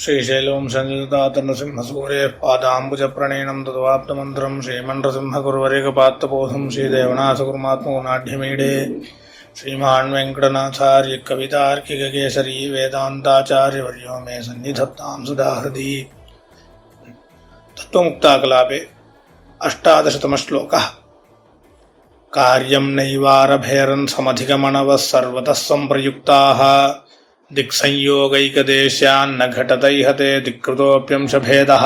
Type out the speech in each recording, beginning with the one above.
श्रीशैलवं संयुतातनृसिंहसूरेः पादाम्बुजप्रणीनं तद्वाप्तमन्त्रं श्रीमण्डसिंहगुरुवरेकपात्तपोधं श्रीदेवनाथगुरुमात्मगुणाढ्यमीडे श्रीमान् वेङ्कटनाथार्य कवितार्किककेसरी वेदान्ताचार्यवर्यो मे सन्निधत्तां सुधाहृदि। तत्त्वमुक्ताकलापे 18तमः श्लोकः। कार्यं नैवारभेरन् समधिगमनवः सर्वतः सम्प्रयुक्ताः दिक्संयोगैकदेश्यान्न घटतैहते दिक्कृतोऽप्यंशभेदः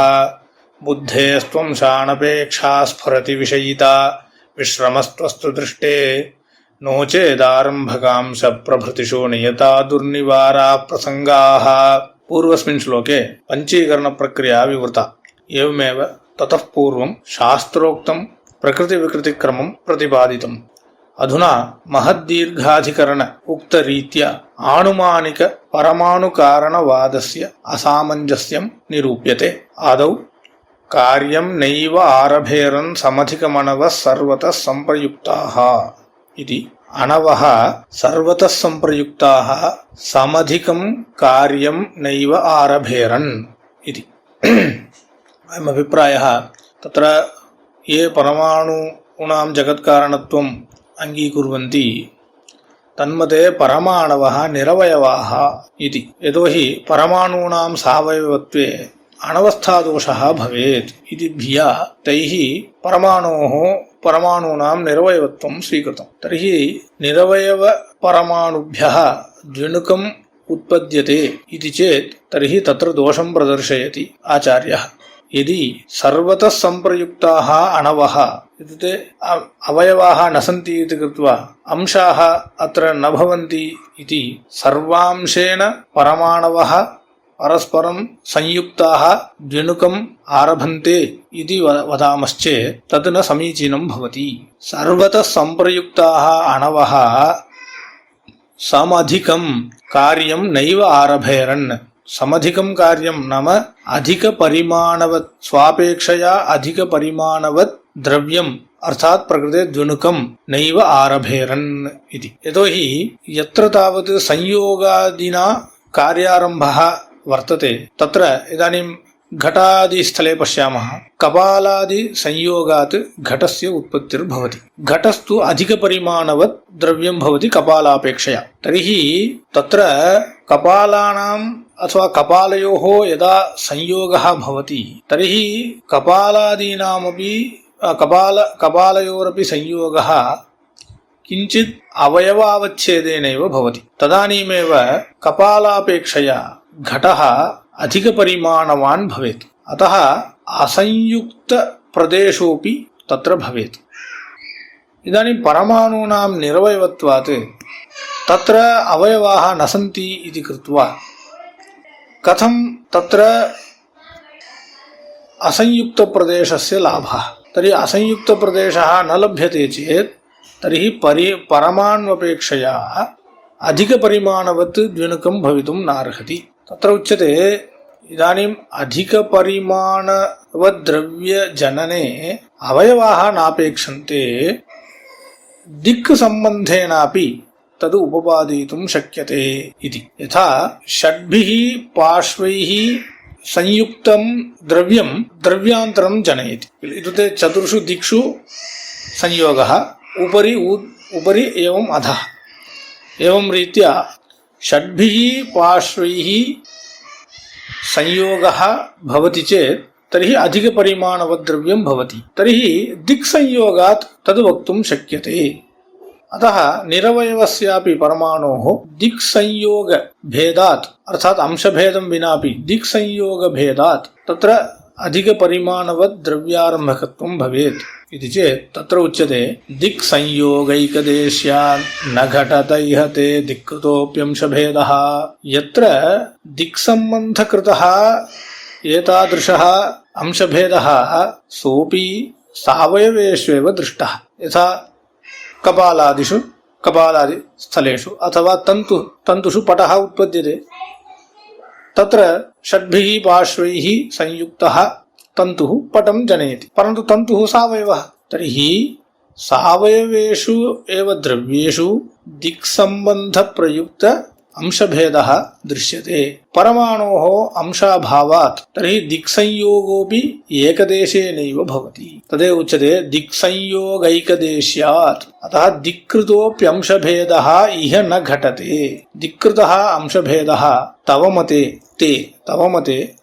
बुद्धेस्त्वं शानपेक्षा स्फुरति विषयिता विश्रमस्त्वस्तु दृष्टे नो चेदारम्भकांश प्रभृतिषु नियता दुर्निवाराः प्रसंगाः। पूर्वस्मिन् श्लोके पञ्चीकरणप्रक्रिया विवृता। एवमेव ततः पूर्वं शास्त्रोक्तं प्रकृतिविकृतिक्रमं प्रतिपादितम्। अधुना महद्दीर्घाधिकरण उक्तरीत्या आनुमानिक परमाणुकारणवादस्य असामञ्जस्यं निरूप्यते। आदौ कार्यं नैव आरभेरन् समधिकमणवः सर्वतः सम्प्रयुक्ताः इति। अणवः सर्वतः सम्प्रयुक्ताः समधिकं कार्यं नैव आरभेरन् इति। अयम् अभिप्रायः। तत्र ये परमाणूनां जगत्कारणत्वं अंगीकुर्वन्ति तन्मते परमाणवः निरवयवाः इति। यतोहि परमाणूनां सावयवत्वे अनवस्थादोषः भवेत् इति धिया तैः परमाणूनां निरवयवत्वं स्वीकृतं। तर्हि निरवयव परमाणुभ्यः द्विणुकम् उत्पद्यते इति चेत् तर्हि तत्र दोषं प्रदर्शयति आचार्यः। यदि सर्वतः सम्प्रयुक्ताः अणवः इत्युक्ते अवयवाः न सन्ति इति कृत्वा अंशाः अत्र न भवन्ति इति सर्वांशेन परमाणवः परस्परं संयुक्ताः द्विणुकम् आरभन्ते इति वदामश्चेत् तत् न समीचीनं भवति। सर्वतः सम्प्रयुक्ताः अणवः समधिकं कार्यं नैव आरभेरन्। समधिकं कार्यं नाम अधिकपरिमाणवत् स्वापेक्षया अधिकपरिमाणवत् द्रव्यम् अर्थात् प्रकृते द्विणुकं नैव आरभेरन् इति। यतोहि यत्र तावत् संयोगादिना कार्यारम्भः वर्तते तत्र इदानीं घटादिस्थले पश्यामः। कपालादि संयोगात् घटस्य उत्पत्तिर्भवति। घटस्तु अधिकपरिमाणवत् द्रव्यं भवति कपालापेक्षया। तर्हि तत्र कपालानाम् अथवा कपालयोः यदा संयोगः भवति तर्हि कपालादीनामपि कपालयोरपि संयोगः किञ्चित् अवयवावच्छेदेनैव भवति। तदानीमेव कपालापेक्षया घटः अधिकपरिमाणवान् भवेत्। अतः असंयुक्तप्रदेशोऽपि तत्र भवेत्। इदानीं परमाणूनां निरवयवत्वात् तत्र अवयवाः न सन्ति इति कृत्वा कथं तत्र असंयुक्तप्रदेशस्य लाभः? तर्हि असंयुक्तप्रदेशः न लभ्यते चेत् तर्हि परमाण्वपेक्षया अधिकपरिमाणवत् द्विणुकं भवितुं नार्हति। तत्र उच्यते इदानीम् अधिकपरिमाणवद्द्रव्यजनने अवयवाः नापेक्षन्ते, दिक् सम्बन्धेनापि तद् उपपादयितुं शक्यते इति। यथा षड्भिः पार्श्वैः संयुक्तं द्रव्यं द्रव्यान्तरं जनयति। इत्युक्ते चतुर्षु दिक्षु संयोगः, उपरि एवम् अधः। एवं रीत्या षड्भिः पार्श्वैः संयोगः भवति चेत् तर्हि अधिकपरिमाणवद्द्रव्यं भवति। तर्हि दिक्संयोगात् तद् वक्तुं शक्यते। अतः निरवयवस्यापि परमाणोः दिक्संयोगभेदात् अर्थात् अंशभेदं विनापि दिक्संयोगभेदात् तत्र अधिकपरिमाणवद् द्रव्यारम्भकत्वं भवेत् इति चेत् तत्र उच्यते दिक्संयोगैकदेश्यान् न घटतैहते दिक्कृतोऽप्यंशभेदः। यत्र दिक्सम्बन्धकृतः एतादृशः अंशभेदः सोऽपि सावयवेष्वेव दृष्टः। यथा कपालादिस्थलेषु अथवा तन्तुषु पटः उत्पद्यते। तत्र षड्भिः पार्श्वैः संयुक्तः तन्तुः पटं जनयति, परन्तु तन्तुः सावयवः। तर्हि सावयवेषु एव द्रव्येषु दिक्सम्बन्धप्रयुक्त अंशभेदः दृश्यते। परमाणोः अंशाभावात् तर्हि दिक्संयोगोऽपि एकदेशेनैव भवति। तदेव उच्यते दिक्संयोगैकदेश्यात्। अतः दिक्कृतोऽप्यंशभेदः इह न घटते। दिक्कृतः अंशभेदः तव मते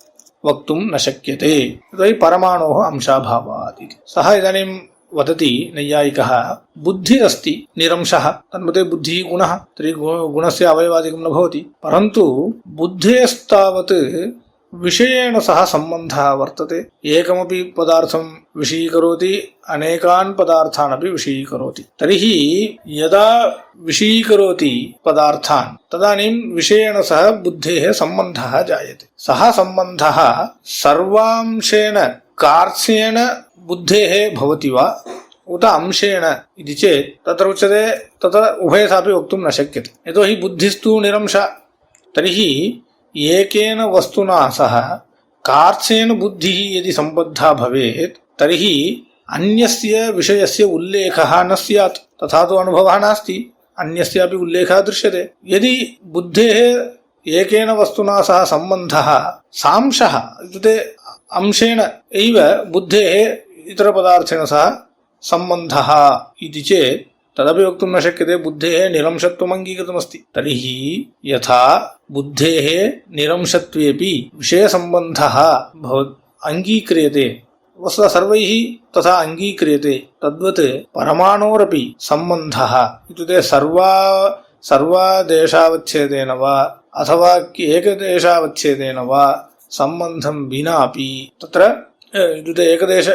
वक्तुं न शक्यते। तर्हि परमाणोः अंशाभावात् इति। सः इदानीं वदति नैयायिकः बुद्धिरस्ति निरंशः, तन्मते बुद्धिः गुणः, तर्हि गुणस्य अवयवादिकं न भवति। परन्तु बुद्धेस्तावत् विषयेण सह सम्बन्धः वर्तते। एकमपि पदार्थं विषयीकरोति, अनेकान् पदार्थान् अपि विषयीकरोति। तर्हि यदा विषयीकरोति पदार्थान् तदानीं विषयेण सह बुद्धेः सम्बन्धः जायते। सः सम्बन्धः सर्वांशेन कार्त्स्येन बुद्धेः भवति वा उत अंशेन इति चेत् तत्र उच्यते तत्र उभयथापि वक्तुं न शक्यते। यतोहि बुद्धिस्तु निरंशा। तर्हि एकेन वस्तुना सह कार्त्स्येन बुद्धिः यदि सम्बद्धा भवेत् तर्हि अन्यस्य विषयस्य उल्लेखः न स्यात्। तथा तु अनुभवः नास्ति, अन्यस्यापि उल्लेखः दृश्यते। यदि बुद्धेः एकेन वस्तुना सह सम्बन्धः सांशः इत्युक्ते अंशेन एव बुद्धेः इतरपदार्थेन सह सम्बन्धः इति चेत् तदपि वक्तुं न शक्यते बुद्धेः निरंशत्वम् अङ्गीकृतमस्ति। तर्हि यथा बुद्धेः निरंशत्वेपि विषयसम्बन्धः अङ्गीक्रियते, वस्तुतः सर्वैः तथा अङ्गीक्रियते, तद्वत् परमाणोरपि सम्बन्धः इत्युक्ते सर्वदेशावच्छेदेन वा अथवा एकदेशावच्छेदेन वा सम्बन्धं विनापि तत्र इत्युक्ते एकदेश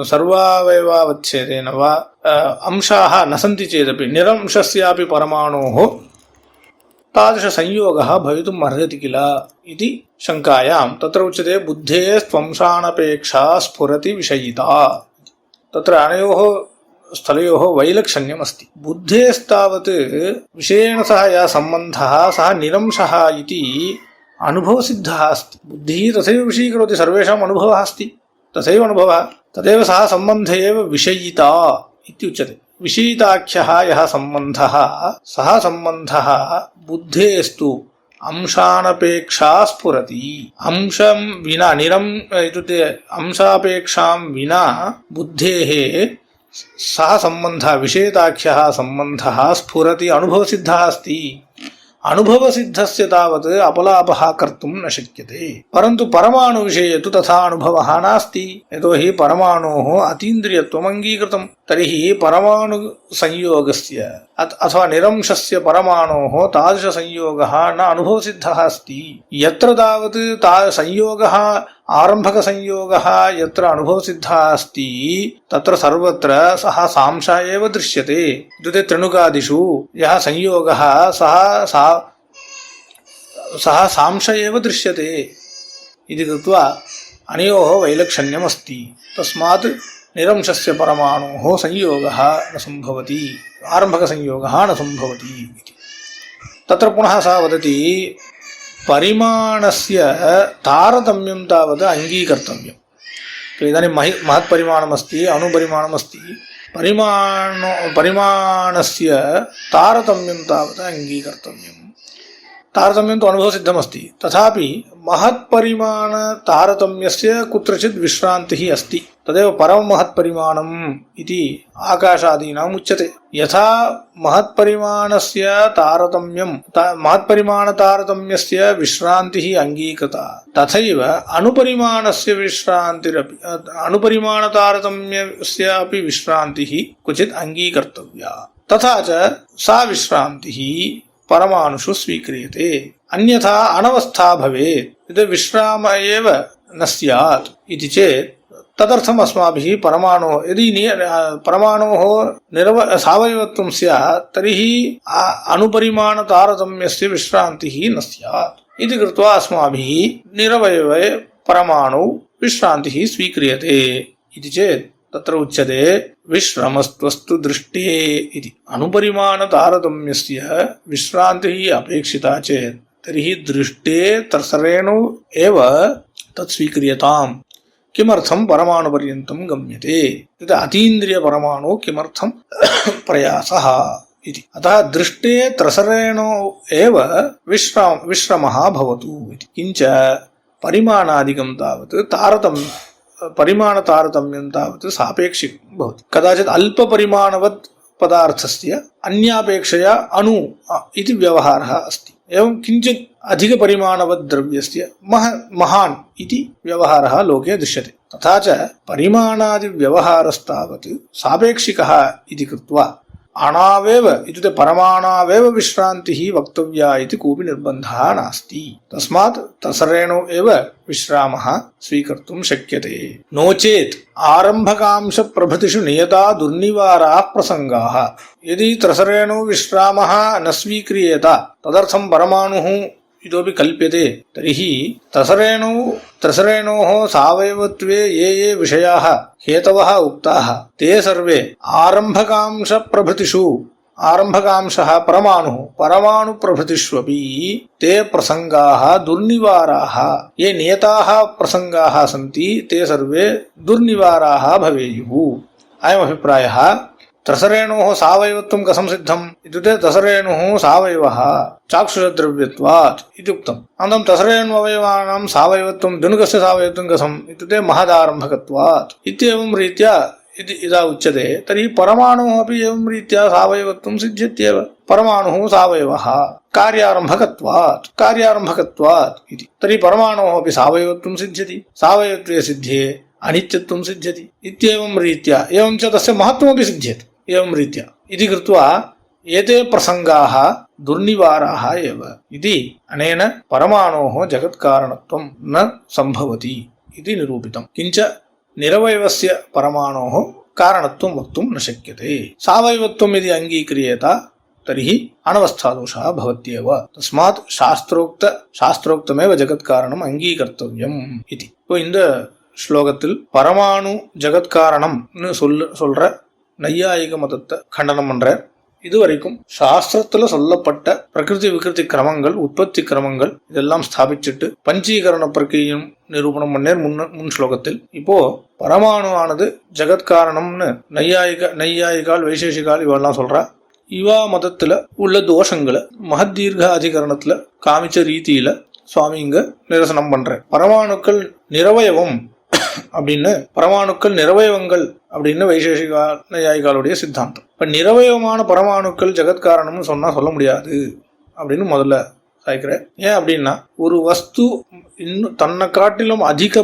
सर्वावयवावच्छेदेन वा अंशाः न सन्ति चेदपि निरंशस्यापि परमाणोः तादृशसंयोगः भवितुम् अर्हति किल इति शङ्कायां तत्र उच्यते बुद्धेः त्वंशानपेक्षा स्फुरति विषयिता। तत्र अनयोः स्थलयोः वैलक्षण्यमस्ति। बुद्धेस्तावत् विषयेण सह यः सम्बन्धः सः निरंशः इति अनुभवसिद्धः अस्ति। बुद्धिः तथैव विषयीकरोति, सर्वेषाम् अनुभवः अस्ति, तथैव अनुभवः, तदेव सः सम्बन्ध एव विषयिता इत्युच्यते। विषयिताख्यः यः सम्बन्धः सः सम्बन्धः बुद्धेस्तु अंशानपेक्षा स्फुरति। अंशं विना इत्युक्ते अंशापेक्षां विना बुद्धेः सः सम्बन्धः विषयिताख्यः सम्बन्धः स्फुरति, अनुभवसिद्धः अस्ति। अनुभवसिद्धस्य तावत् अपलापः कर्तुं न शक्यते। परन्तु परमाणुविषये तु तथा अनुभवः नास्ति, यतोहि परमाणोः अतीन्द्रियत्वम् अङ्गीकृतं। तर्हि परमाणुसंयोगस्य अथवा निरंशस्य परमाणोः तादृशसंयोगः न अनुभवसिद्धः अस्ति। यत्र तावत् संयोगः आरम्भकसंयोगः यत्र अनुभवसिद्धः अस्ति तत्र सर्वत्र सः सांशः एव दृश्यते। इत्युक्ते त्रिणुकादिषु यः संयोगः सः सांशः एव दृश्यते इति कृत्वा अनयोः वैलक्षण्यमस्ति। तस्मात् निरंशस्य परमाणोः संयोगः न सम्भवति, आरम्भकसंयोगः न सम्भवति इति। तत्र पुनः सः वदति परिमाणस्य तारतम्यं तावत् अङ्गीकर्तव्यम्। इदानीं महत्परिमाणमस्ति, अणुपरिमाणमस्ति, परिमाणस्य तारतम्यं तावत् अङ्गीकर्तव्यम्। तारतम्यं तु अनुभवसिद्धमस्ति, तथापि महत्परिमाणतारतम्यस्य कुत्रचित् विश्रान्तिः अस्ति। तदेव परममहत्परिमाणम् इति आकाशादीनाम् उच्यते। यथा महत्परिमाणतारतम्यस्य विश्रान्तिः अङ्गीकृता, तथैव अणुपरिमाणतारतम्यस्य अपि विश्रान्तिः क्वचित् अङ्गीकर्तव्या। तथा च सा विश्रान्तिः परमाणुषु स्वीक्रियते, अन्यथा अनवस्था भवेत्, यदि विश्राम एव न स्यात् इति चेत् तदर्थम् अस्माभिः यदि परमाणोः सावयवत्वं स्यात् तर्हि अणुपरिमाणतारतम्यस्य विश्रान्तिः न स्यात् इति कृत्वा अस्माभिः निरवयवे परमाणु विश्रान्तिः स्वीक्रियते इति चेत् तत्र उच्यते विश्रमस्त्वस्तु दृष्टे इति। अणुपरिमाणतारतम्यस्य विश्रान्तिः अपेक्षिता चेत् तर्हि दृष्टे तर्सरेणु एव तत् स्वीक्रियताम्। किमर्थं परमाणुपर्यन्तं गम्यते, अतीन्द्रियपरमाणु किमर्थं प्रयासः इति। अतः दृष्टे त्रसरेणो एव विश्रमः भवतु इति। किञ्च परिमाणादिकं तावत् परिमाणतारतम्यं तावत् सापेक्षिकं भवति। कदाचित् अल्पपरिमाणवत् पदार्थस्य अन्यापेक्षया अणु इति व्यवहारः अस्ति। एवं किञ्चित् अधिकपरिमाणवत् द्रव्यस्य महान् इति व्यवहारः लोके दृश्यते। तथा च परिमाणादिव्यवहारस्तावत् सापेक्षिकः इति कृत्वा अणावेव इत्युक्ते परमाणावेव विश्रान्तिः वक्तव्या इति कोऽपि निर्बन्धः नास्ति। तस्मात् त्रसरेणो एव विश्रामः स्वीकर्तुं शक्यते। नो चेत् आरम्भकांश प्रभृतिषु नियता दुर्निवाराः प्रसंगाः। यदि त्रसरेणो विश्रामः न स्वीक्रियेत तदर्थं परमाणुः इतोपि कल्प्यते तर्हि त्रसरेणोः सावयवत्वे ये विषयाः हेतवः उक्ताः ते सर्वे आरम्भकांश प्रभृतिषु आरम्भकांशः परमाणुप्रभृतिष्वपि ते प्रसंगाः दुर्निवाराः। ये नियताः प्रसंगाः सन्ति ते सर्वे दुर्निवाराः भवेयुः। अयम् अभिप्रायः। त्रसरेणोः सावयवत्वं कथं सिद्धम् इत्युक्ते त्रसरेणुः सावयवः चाक्षुषद्रव्यत्वात् इत्युक्तम्। अनन्तरं त्रसरेण्ववयवानां सावयवत्वं धनुकस्य सावयवत्वं कथम् इत्युक्ते महदारम्भकत्वात् इत्येवं रीत्या यदा उच्यते तर्हि परमाणुः अपि एवं रीत्या सावयवत्वं सिद्ध्यत्येव। परमाणुः सावयवः कार्यारम्भकत्वात् इति। तर्हि परमाणोः अपि सावयवत्वं सिद्ध्यति। सावयवत्वे सिद्ध्ये अनित्यत्वं सिद्ध्यति इत्येवं रीत्या। एवं च तस्य महत्त्वमपि सिद्ध्यति एवं रीत्या इति कृत्वा एते प्रसंगाः दुर्निवाराः एव इति अनेन परमाणोः जगत्कारणत्वं न सम्भवति इति निरूपितम्। किञ्च निरवयवस्य परमाणोः कारणत्वं वक्तुं न शक्यते। सावयवत्वं यदि अङ्गीक्रियेत तर्हि अनवस्थादोषः भवत्येव। तस्मात् शास्त्रोक्तमेव जगत्कारणम् अङ्गीकर्तव्यम् इति। இந்த ஸ்லோகத்தில் பரமாணு ஜகத்காரணம்னு சொல்ற நையாயிக மதத்தை கண்டனம் பண்ற. இதுவரைக்கும் சாஸ்திரத்துல சொல்லப்பட்ட பிரகிருதி விகிருதி கிரமங்கள் உற்பத்தி கிரமங்கள் இதெல்லாம் ஸ்தாபிச்சுட்டு பஞ்சீகரண பிரக்கிரியும் நிரூபணம் பண்ணேர் முன் ஸ்லோகத்தில். இப்போ பரமாணு ஆனது ஜகத்காரணம்னு நையாயிகால் வைசேஷிகால் இவெல்லாம் சொல்றா. இவா மதத்துல உள்ள தோஷங்களை மகத்தீர்க்க அதிகரணத்துல காமிச்ச ரீதியில சுவாமி இங்க நிரசனம் பண்ற. பரமாணுக்கள் நிரவயவம் அப்படின்னு பரமாணுக்கள் நிரவயவங்கள் அப்படின்னு வைசேஷிகா நையாயிகாலுடைய சித்தாந்தம். இப்ப நிரவயவமான பரமாணுக்கள் ஜெகத்காரணம்னு சொல்ல முடியாது அப்படின்னு முதல்ல சாய்க்கிறேன். ஏன் அப்படின்னா ஒரு வஸ்து இன்னும் தன்னை காட்டிலும் அதிக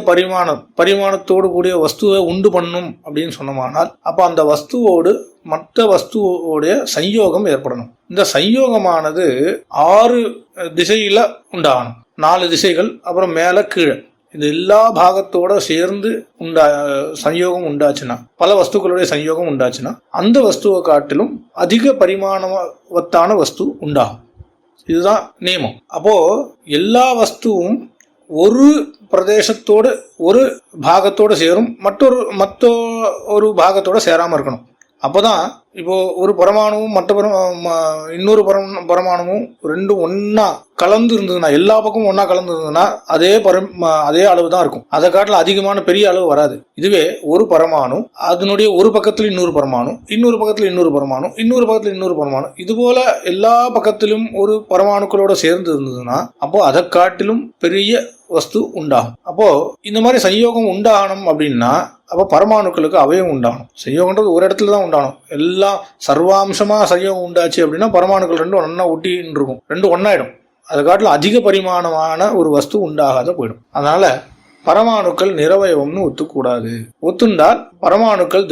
பரிமாணத்தோடு கூடிய வஸ்துவை உண்டு பண்ணும் அப்படின்னு சொன்னோமானால் அப்ப அந்த வஸ்துவோடு மற்ற வஸ்துவோடைய சயோகம் ஏற்படணும். இந்த சயோகமானது 6 திசையில உண்டாகணும். 4 திசைகள் அப்புறம் மேல கீழே இது எல்லா பாகத்தோட சேர்ந்து சயோகம் உண்டாச்சுன்னா பல வஸ்துக்களுடைய சயோகம் உண்டாச்சுன்னா அந்த வஸ்துவை காட்டிலும் அதிக பரிமாணவத்தான வஸ்து உண்டாகும். இதுதான் நியமம். அப்போ எல்லா வஸ்துவும் ஒரு பிரதேசத்தோடு ஒரு பாகத்தோடு சேரும், மற்றொரு பாகத்தோட சேராம இருக்கணும். அப்போதான் இப்போ ஒரு பரமாணுவும் இன்னொரு பரமாணுவும் ரெண்டும் ஒன்னா கலந்து இருந்ததுன்னா எல்லா பக்கமும் ஒன்னா கலந்து இருந்ததுன்னா அதே அளவு தான் இருக்கும். அதை காட்டில அதிகமான பெரிய அளவு வராது. இதுவே ஒரு பரமாணு அதனுடைய ஒரு பக்கத்துல இன்னொரு பரமாணு, இன்னொரு பக்கத்துல இன்னொரு பரமாணு, இன்னொரு பக்கத்துல இன்னொரு பரமாணு, இது போல எல்லா பக்கத்திலும் ஒரு பரமாணுக்களோட சேர்ந்து இருந்ததுன்னா அப்போ அதை காட்டிலும் பெரிய வஸ்து உண்டாகும். அப்போ இந்த மாதிரி சயோகம் உண்டாகணும் அப்படின்னா அப்போ பரமாணுக்களுக்கு அவயம் உண்டாகணும். சயோகன்றது ஒரு இடத்துல தான் உண்டாகணும். எல்லாம் சர்வாம்சமா சயோகம் உண்டாச்சு அப்படின்னா பரமாணுக்கள் ரெண்டும் ஒன்னா ஒட்டின்னு இருக்கும், ரெண்டும் ஒன்னாயிடும். அதை காட்டிலும் அதிக பரிமாணமான ஒரு வஸ்து உண்டாகாத போயிடும். அதனால பரமாணுக்கள் நிரவயவம்னு ஒத்துக்கூடாது. ஒத்துண்டால் பரமாணுக்கள்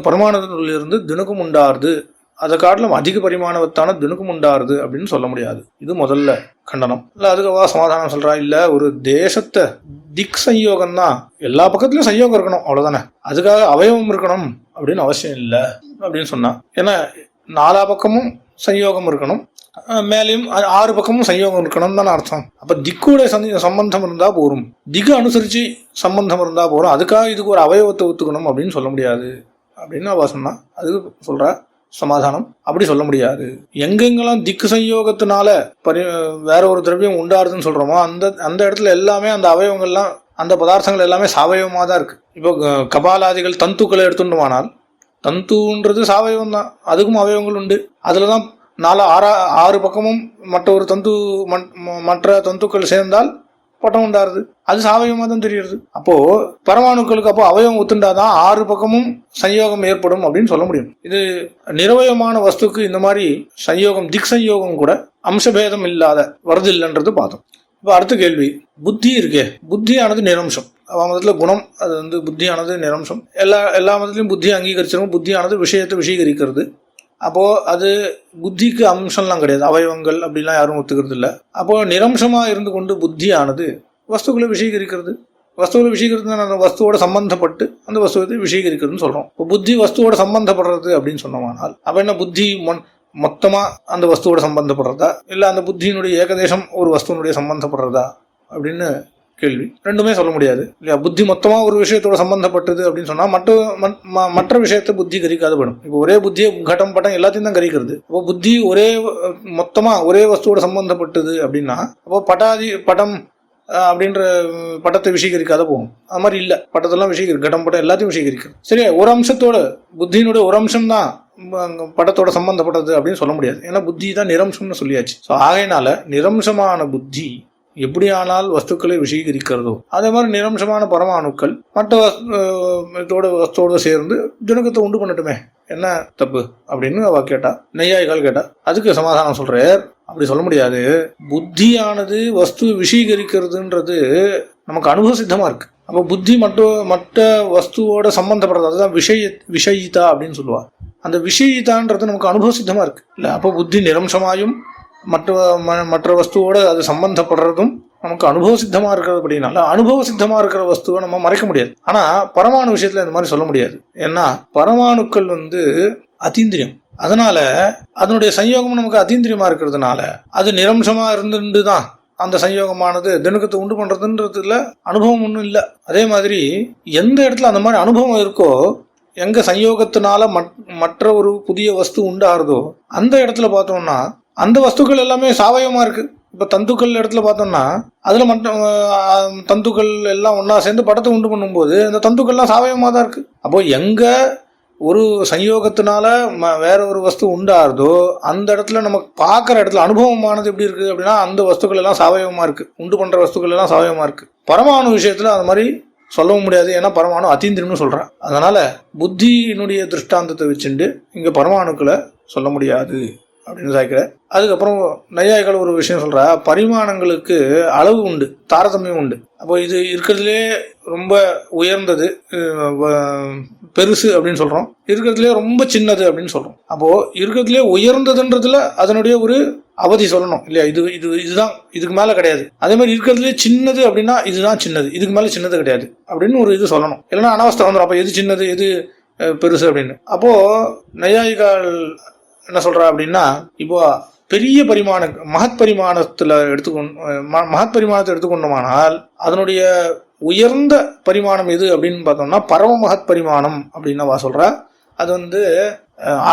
பரமாணுக்களிலிருந்து திணுக்கம் உண்டாருது, அதை காட்டிலும் அதிக பரிமாணவத்தான திணுக்கம் உண்டாருது அப்படின்னு சொல்ல முடியாது. இது முதல்ல கண்டனம். இல்ல அதுக்கு சமாதானம் சொல்றா, இல்ல ஒரு தேசத்தை திக் சயோகம் தான், எல்லா பக்கத்துலயும் சயோகம் இருக்கணும் அவ்வளவுதானே, அதுக்காக அவயவம் இருக்கணும் அப்படின்னு அவசியம் இல்லை அப்படின்னு சொன்னா. ஏன்னா 4 பக்கமும் சயோகம் இருக்கணும், மேலையும் 6 பக்கமும் சயோகம் இருக்கணும் தானே அர்த்தம். அப்ப திக்குடைய சம்பந்தம் இருந்தா போரும், திக்கு அனுசரிச்சு சம்பந்தம் இருந்தா போரும், அதுக்காக இதுக்கு ஒரு அவயவத்தை ஒத்துக்கணும் அப்படின்னு சொல்ல முடியாது அப்படின்னு அவ சொன்னா. அதுக்கு சொல்ற சமாதானம், அப்படி சொல்ல முடியாது. எங்கெங்கெல்லாம் திக்கு சயோகத்தினால வேற ஒரு திரவியம் உண்டாருதுன்னு சொல்றோமோ அந்த இடத்துல எல்லாமே அந்த அவயவங்கள்லாம் அந்த பதார்த்தங்கள் எல்லாமே சாவயவமா தான் இருக்கு. இப்போ கபாலாதிகள் தந்துக்களை எடுத்துட்டோமானால் தந்துன்றது சாவயவம் தான், அதுக்கும் அவயவங்கள் உண்டு. அதுலதான் 6 பக்கமும் மற்ற ஒரு தந்து மற்ற தந்துக்கள் சேர்ந்தால் பட்டம் உண்டாருது. அது சாவயவமா தான் தெரியுது. அப்போ பரமாணுக்களுக்கு அப்போ அவயவம் ஒத்துண்டாதான் 6 பக்கமும் சஞ்யோகம் ஏற்படும் அப்படின்னு சொல்ல முடியும். இது நிரவயமான வஸ்துக்கு இந்த மாதிரி சஞ்யோகம் திக் சஞ்யோகம் கூட அம்சபேதம் இல்லாத வருது இல்லைன்றது பார்த்தோம். இப்போ அடுத்த கேள்வி, புத்தி இருக்கே, புத்தியானது நிரம்சம். மதத்துல குணம், அது வந்து புத்தியானது நிரம்சம். எல்லா மதத்திலையும் புத்தியை அங்கீகரிச்சிடும். புத்தியானது விஷயத்தை விஷீகரிக்கிறது. அப்போ அது புத்திக்கு அம்சம்லாம் கிடையாது, அவயவங்கள் அப்படிலாம் யாரும் ஒத்துக்கிறது இல்லை. அப்போ நிரம்சமா இருந்து கொண்டு புத்தியானது வஸ்துக்களை விஷீகரிக்கிறது. வஸ்துக்களை விஷீகரிக்கிறது அந்த வஸ்துவோட சம்பந்தப்பட்டு அந்த வஸ்துவத்தை விஷீகரிக்கிறதுன்னு சொல்றோம். இப்போ புத்தி வஸ்துவோட சம்பந்தப்படுறது அப்படின்னு சொன்னோம்னால் அப்ப என்ன, புத்தி மொத்தமா அந்த வஸ்துவோட சம்பந்தப்படுறதா இல்ல அந்த புத்தியினுடைய ஏகதேசம் ஒரு வஸ்துவனுடைய சம்பந்தப்படுறதா அப்படின்னு கேள்வி. ரெண்டுமே சொல்ல முடியாது இல்லையா. புத்தி மொத்தமா ஒரு விஷயத்தோட சம்பந்தப்பட்டது அப்படின்னு சொன்னா மற்ற விஷயத்தை புத்தி கரிக்காத படும். இப்போ ஒரே புத்தியை கட்டம் பட்டம் எல்லாத்தையும் தான் கரிக்கிறது. அப்போ புத்தி மொத்தமா ஒரே வஸ்துவோட சம்பந்தப்பட்டது அப்படின்னா அப்போ படம் அப்படின்ற பட்டத்தை விஷீகரிக்காத போகும். அது மாதிரி இல்ல, பட்டத்தெல்லாம் கட்டம் பட்டம் எல்லாத்தையும் விஷீகரிக்கும். சரியா, ஒரு அம்சத்தோட புத்தியினுடைய ஒரு அம்சம் தான் படத்தோட சம்பந்தப்பட்டது அப்படின்னு சொல்ல முடியாது. ஏன்னா புத்தி தான் நிரம்சம்னு சொல்லியாச்சு. ஆகையினால நிரம்சமான புத்தி எப்படியானால் வஸ்துக்களை விஷீகரிக்கிறதோ அதே மாதிரி நிரம்சமான பரமாணுக்கள் மற்ற வஸ்துவோட சேர்ந்து ஜனகத்தை உண்டு பண்ணட்டுமே, என்ன தப்பு அப்படின்னு அவ கேட்டா, நெய்யாய்கள் கேட்டா. அதுக்கு சமாதானம் சொல்றார், அப்படி சொல்ல முடியாது. புத்தியானது வஸ்து விஷீகரிக்கிறதுன்றது நமக்கு அனுபவ சித்தமா இருக்கு. அப்போ புத்தி மற்ற வஸ்துவோட சம்பந்தப்படுறது, அதுதான் விஷயிதா அப்படின்னு சொல்லுவா. அந்த விஷயிதான்றது நமக்கு அனுபவ சித்தமா இருக்கு இல்ல. அப்போ புத்தி நிரம்சமாயும் மற்ற வஸ்துவோட அது சம்பந்தப்படுறதும் நமக்கு அனுபவ சித்தமா இருக்கிறது. அப்படின்னால அனுபவ சித்தமா இருக்கிற வஸ்துவை நம்ம மறைக்க முடியாது. ஆனா பரமாணு விஷயத்துல இந்த மாதிரி சொல்ல முடியாது. ஏன்னா பரமாணுக்கள் வந்து அதீந்திரியம். அதனால அதனுடைய சஞ்யோகம் நமக்கு அதீந்திரியமா இருக்கிறதுனால அது நிரம்சமா இருந்துதான் அந்த சஞ்யோகமானது தினக்கத்தை உண்டு பண்றதுன்றதுல அனுபவம் ஒன்றும் இல்லை. அதே மாதிரி எந்த இடத்துல அந்த மாதிரி அனுபவம் இருக்கோ, எங்க சஞ்யோகத்தினால மற்ற ஒரு புதிய வஸ்து உண்டாகிறதோ அந்த இடத்துல பார்த்தோம்னா அந்த வஸ்துக்கள் எல்லாமே சாவயமா இருக்கு. இப்ப தந்துக்கள் இடத்துல பார்த்தோம்னா அதுல தந்துக்கள் எல்லாம் ஒன்னா சேர்ந்து படத்தை உண்டு பண்ணும்போது அந்த தந்துக்கள்லாம் சாவயமா தான் இருக்கு. அப்போ எங்க ஒரு சஞ்யோகத்தினால வேற ஒரு வஸ்து உண்டாருதோ அந்த இடத்துல நமக்கு பார்க்குற இடத்துல அனுபவமானது எப்படி இருக்கு அப்படின்னா அந்த வஸ்துக்கள் எல்லாம் சாவயமா இருக்கு, உண்டு பண்ற வஸ்துக்கள் எல்லாம் சாவயமா இருக்கு. பரமாணு விஷயத்துல அது மாதிரி சொல்லவும் முடியாது. ஏன்னா பரமாணு அதீந்திரம்னு சொல்றான். அதனால புத்தியினுடைய திருஷ்டாந்தத்தை வச்சுட்டு இங்க பரமாணுக்களை சொல்ல முடியாது அப்படின்னு சாய்க்கிற. அதுக்கப்புறம் நையாய்கள் ஒரு விஷயம் சொல்ற, பரிமாணங்களுக்கு அளவு உண்டு, தாரதமியம் உண்டு. அப்போ இது இருக்கிறதுலே ரொம்ப உயர்ந்தது பெருசு அப்படின்னு சொல்றோம், இருக்கிறதுலே ரொம்ப சின்னது அப்படின்னு சொல்றோம். அப்போ இருக்கிறதுலே உயர்ந்ததுன்றதுல அதனுடைய ஒரு அவதி சொல்லணும் இல்லையா. இதுதான், இதுக்கு மேல கிடையாது. அதே மாதிரி இருக்கிறதுலே சின்னது அப்படின்னா இதுதான் சின்னது, இதுக்கு மேல சின்னது கிடையாது அப்படின்னு ஒரு இது சொல்லணும். இல்லைன்னா அனாவஸ்தை வந்துடும். அப்போ எது சின்னது எது பெருசு அப்படின்னு. அப்போ நையாயிகள் என்ன சொல்றா அப்படின்னா, இப்போ பெரிய மகத் பரிமாணத்தை எடுத்துக்கொண்டோமானால் அதனுடைய உயர்ந்த பரிமாணம் எது அப்படின்னு பார்த்தோம்னா பரம மகத் பரிமாணம் அப்படின்னு சொல்றா. அது வந்து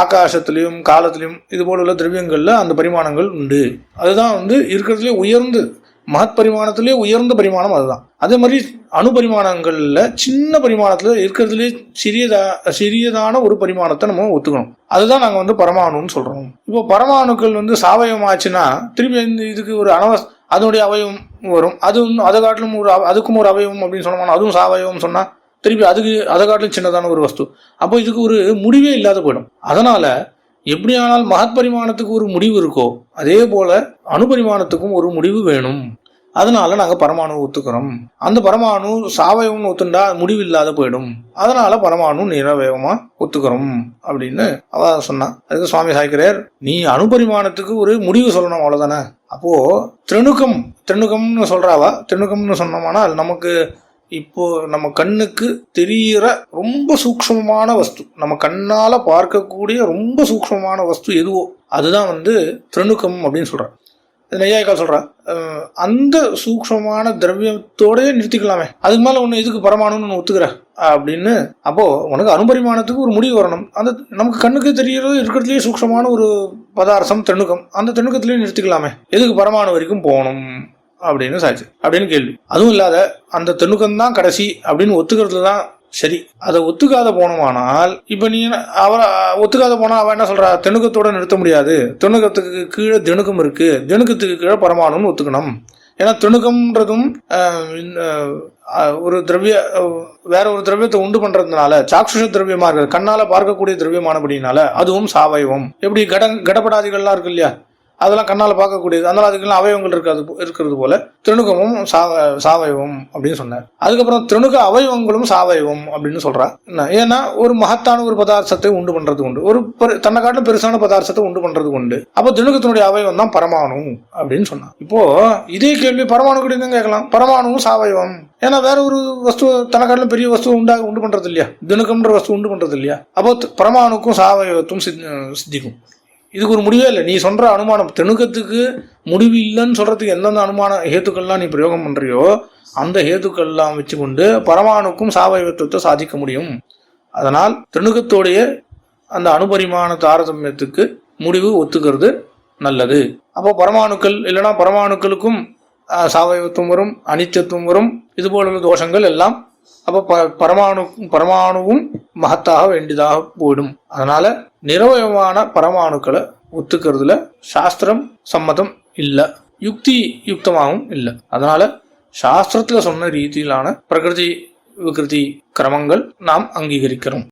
ஆகாசத்திலையும் காலத்திலையும் இது போல உள்ள திரவியங்கள்ல அந்த பரிமாணங்கள் உண்டு. அதுதான் வந்து இருக்கிறதுலே உயர்ந்து மகத் பரிமாணத்திலே உயர்ந்த பரிமாணம் அதுதான். அதே மாதிரி அணுபரிமாணங்கள்ல சின்ன பரிமாணத்துல இருக்கிறதுலே சிறியதான ஒரு பரிமாணத்தை நம்ம ஒத்துக்கணும். அதுதான் நாங்க வந்து பரமாணுன்னு சொல்றோம். இப்போ பரமாணுக்கள் வந்து சாவயம் ஆச்சுன்னா திருப்பி இதுக்கு ஒரு அதனுடைய அவயவம் வரும். அதை காட்டிலும் அதுக்கும் ஒரு அவயவம் அப்படின்னு சொன்னோம்னா அதுவும் சாவயம் சொன்னா திருப்பி அதை காட்டிலும் சின்னதான ஒரு வஸ்து. அப்போ இதுக்கு ஒரு முடிவே இல்லாத போயிடும். அதனால எப்படியானால் மகத் பரிமாணத்துக்கு ஒரு முடிவு இருக்கோ அதே போல அணுபரிமாணத்துக்கும் ஒரு முடிவு வேணும். அதனால நாங்க பரமாணு ஒத்துக்கிறோம். அந்த பரமாணு சாவயம்னு ஒத்துண்டா முடிவு இல்லாத போயிடும். அதனால பரமாணு நிரவயமா ஒத்துக்கிறோம் அப்படின்னு அவ சொன்னா. அதுக்கு சுவாமி சாய்க்கிறார், நீ அணுபரிமாணத்துக்கு ஒரு முடிவு சொல்லணும், அவ்வளவுதானே. அப்போ திரணுகம்னு சொல்றாவா. திரணுகம்னு சொன்னோம்னா நமக்கு இப்போ நம்ம கண்ணுக்கு தெரிகிற ரொம்ப சூக்ஷ்மமான வஸ்து, நம்ம கண்ணால பார்க்கக்கூடிய ரொம்ப சூக்ஷ்மமான வஸ்து எதுவோ அதுதான் வந்து திரணுக்கம் அப்படின்னு சொல்ற. நெய்யாய்க்கால் சொல்ற, அந்த சூக்ஷ்மமான திரவியத்தோடய நிறுத்திக்கலாமே, அதுக்கு மேல ஒண்ணு எதுக்கு பரமாணுன்னு ஒத்துக்கிற அப்படின்னு. அப்போ உனக்கு அணுபரிமாணத்துக்கு ஒரு முடிவு வரணும். அந்த நமக்கு கண்ணுக்கு தெரியறது இருக்கிறதுலேயே சூக்ஷ்மமான ஒரு பதார்த்தம் திரணுக்கம், அந்த திரணுக்கத்திலேயே நிறுத்திக்கலாமே, எதுக்கு பரமாணு வரைக்கும் போகணும் அப்படின்னு சாய்ச்சு அப்படின்னு கேள்வி. அதுவும் இல்லாத அந்த திணுக்கம் தான் கடைசி அப்படின்னு ஒத்துக்கிறதுல தான் சரி, அதை ஒத்துக்காத போனோமானால் இப்ப நீ அவரை ஒத்துக்காத போனா அவன் என்ன சொல்றா, திணுக்கத்தோட நிறுத்த முடியாது, திணுக்கத்துக்கு கீழே திணுக்கம் இருக்கு, திணுக்கத்துக்கு கீழே பரமாணுன்னு ஒத்துக்கணும். ஏன்னா திணுக்கம்ன்றதும் ஒரு திரவிய வேற ஒரு திரவியத்தை உண்டு பண்றதுனால சாக்ஷுஷ திரவியமா இருக்கு, கண்ணால பார்க்கக்கூடிய திரவியமானபடினால அதுவும் சாவயவம். எப்படி கடப்படாதிகள்லாம் இருக்கு இல்லையா, அதெல்லாம் கண்ணால பார்க்கக்கூடியது, அதனால அதுக்கெல்லாம் அவயவங்கள் இருக்கிறது போல திணுக்கமும் சாவயவம் அப்படின்னு சொன்னார். அதுக்கப்புறம் திணுக்க அவயவங்களும் சாவயவம் அப்படின்னு சொல்றா. ஏன்னா ஒரு மகத்தான ஒரு பதார்த்தத்தை உண்டு பண்றது உண்டு, ஒரு தன்னை காட்டிலும் பெருசான பதார்த்தத்தை உண்டு பண்றது உண்டு. அப்போ திணுக்கத்தினுடைய அவயவம் தான் பரமாணு அப்படின்னு சொன்னான். இப்போ இதே கேள்வி பரமாணு கூட கேட்கலாம், பரமாணுவும் சாவயவம். ஏன்னா வேற ஒரு வஸ்து தன்னை காட்டிலும் பெரிய வஸ்து உண்டு பண்றது இல்லையா, திணுக்கம்ன்ற வஸ்து உண்டு பண்றது இல்லையா, அப்போ பரமாணுக்கும் சாவயவத்தும் சித்திக்கும். இதுக்கு ஒரு முடிவே இல்லை. நீ சொல்ற அனுமானம் திணுக்கத்துக்கு முடிவு இல்லைன்னு சொல்றதுக்கு எந்தெந்த அனுமான ஹேத்துக்கள்லாம் நீ பிரயோகம் பண்றியோ அந்த ஹேத்துக்கள்லாம் வச்சு கொண்டு பரமாணுக்கும் சாவயவத்துவத்தை சாதிக்க முடியும். அதனால் திணுக்கத்தோடைய அந்த அணுபரிமாண தாரதமியத்துக்கு முடிவு ஒத்துக்கிறது நல்லது. அப்போ பரமாணுக்கள் இல்லைன்னா பரமாணுக்களுக்கும் சாவயவத்துவம் வரும், அனிச்சத்துவம் வரும், இது போல தோஷங்கள் எல்லாம். அப்போ பரமாணுவும் மகத்தாக வேண்டியதாக போயிடும். அதனால நிரவயமான பரமாணுக்களை ஒத்துக்கிறதுல சாஸ்திரம் சம்மதம் இல்லை, யுக்தி யுக்தமாகவும் இல்லை. அதனால சாஸ்திரத்துல சொன்ன ரீதியிலான பிரகிருதி விகிருதி கிரமங்கள் நாம் அங்கீகரிக்கிறோம்.